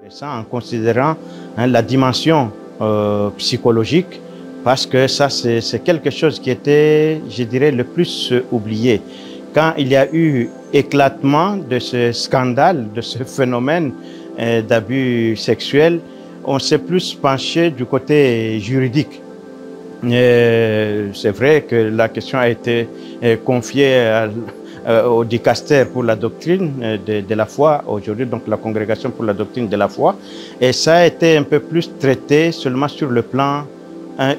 Et ça en considérant la dimension psychologique, parce que ça c'est quelque chose qui était, je dirais, le plus oublié. Quand il y a eu éclatement de ce scandale, de ce phénomène d'abus sexuels, on s'est plus penché du côté juridique. C'est vrai que la question a été confiée au dicaster pour la doctrine de la foi, aujourd'hui donc la congrégation pour la doctrine de la foi, et ça a été un peu plus traité seulement sur le plan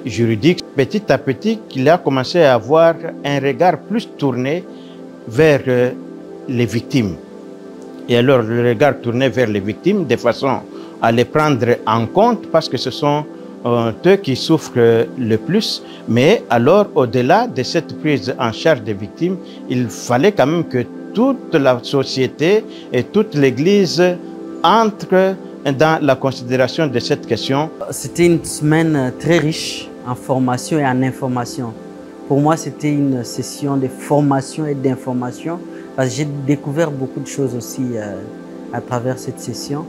juridique. Petit à petit, il a commencé à avoir un regard plus tourné vers les victimes. Et alors le regard tourné vers les victimes de façon à les prendre en compte, parce que ce sont eux qui souffrent le plus. Mais alors, au-delà de cette prise en charge des victimes, il fallait quand même que toute la société et toute l'Église entrent dans la considération de cette question. C'était une semaine très riche en formation et en information. Pour moi, c'était une session de formation et d'information, parce que j'ai découvert beaucoup de choses aussi à travers cette session.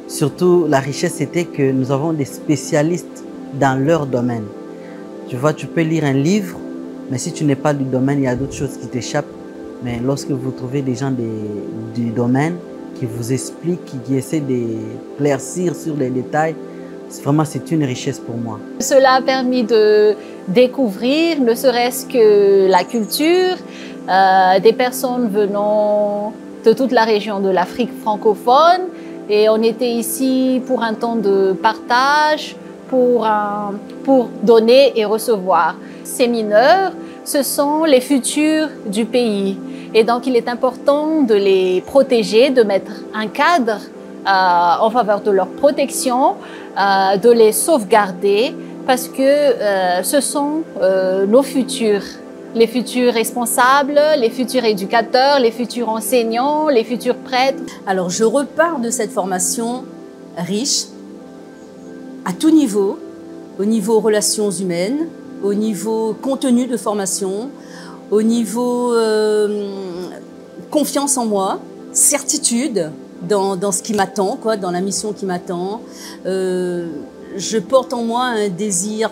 Surtout, la richesse, c'était que nous avons des spécialistes dans leur domaine. Tu vois, tu peux lire un livre, mais si tu n'es pas du domaine, il y a d'autres choses qui t'échappent. Mais lorsque vous trouvez des gens du domaine qui vous expliquent, qui essaient d'éclaircir sur les détails, vraiment, c'est une richesse pour moi. Cela a permis de découvrir, ne serait-ce que la culture, des personnes venant de toute la région de l'Afrique francophone. Et on était ici pour un temps de partage, pour donner et recevoir. Ces mineurs, ce sont les futurs du pays. Et donc, il est important de les protéger, de mettre un cadre en faveur de leur protection, de les sauvegarder, parce que ce sont nos futurs. Les futurs responsables, les futurs éducateurs, les futurs enseignants, les futurs prêtres. Alors je repars de cette formation riche, à tout niveau, au niveau relations humaines, au niveau contenu de formation, au niveau confiance en moi, certitude dans ce qui m'attend, dans la mission qui m'attend. Je porte en moi un désir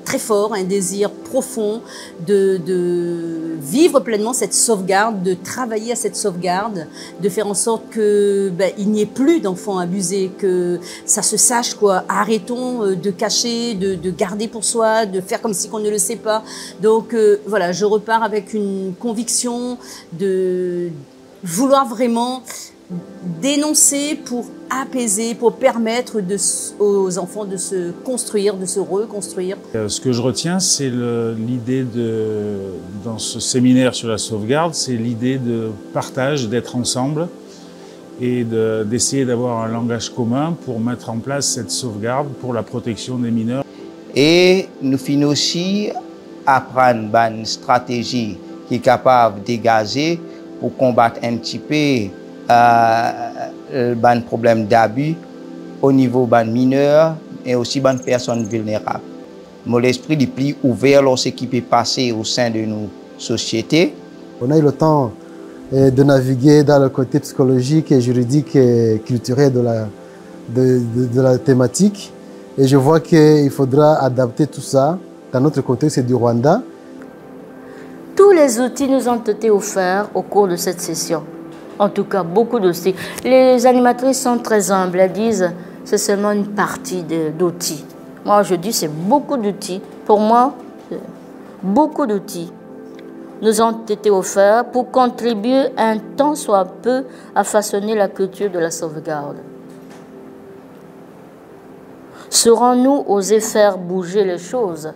très fort, un désir profond de vivre pleinement cette sauvegarde, de travailler à cette sauvegarde, de faire en sorte que il n'y ait plus d'enfants abusés, que ça se sache Arrêtons de cacher, de garder pour soi, de faire comme si on ne le sait pas. Donc voilà, je repars avec une conviction de vouloir vraiment dénoncer pour apaiser, pour permettre aux enfants de se construire, de se reconstruire. Ce que je retiens, c'est l'idée dans ce séminaire sur la sauvegarde, c'est l'idée de partage, d'être ensemble et d'essayer d'avoir un langage commun pour mettre en place cette sauvegarde pour la protection des mineurs. Et nous finissons aussi apprendre une stratégie qui est capable de dégager pour combattre un petit peu le problème d'abus au niveau des mineurs et aussi des personnes vulnérables. Mon esprit est plus ouvert lorsqu'il peut passer au sein de nos sociétés. On a eu le temps de naviguer dans le côté psychologique et juridique et culturel de la thématique. Et je vois qu'il faudra adapter tout ça dans notre contexte du Rwanda. Tous les outils nous ont été offerts au cours de cette session. En tout cas, beaucoup d'outils. Les animatrices sont très humbles. Elles disent c'est seulement une partie d'outils. Moi, je dis c'est beaucoup d'outils. Pour moi, beaucoup d'outils nous ont été offerts pour contribuer un tant soit peu à façonner la culture de la sauvegarde. Saurons-nous oser faire bouger les choses ?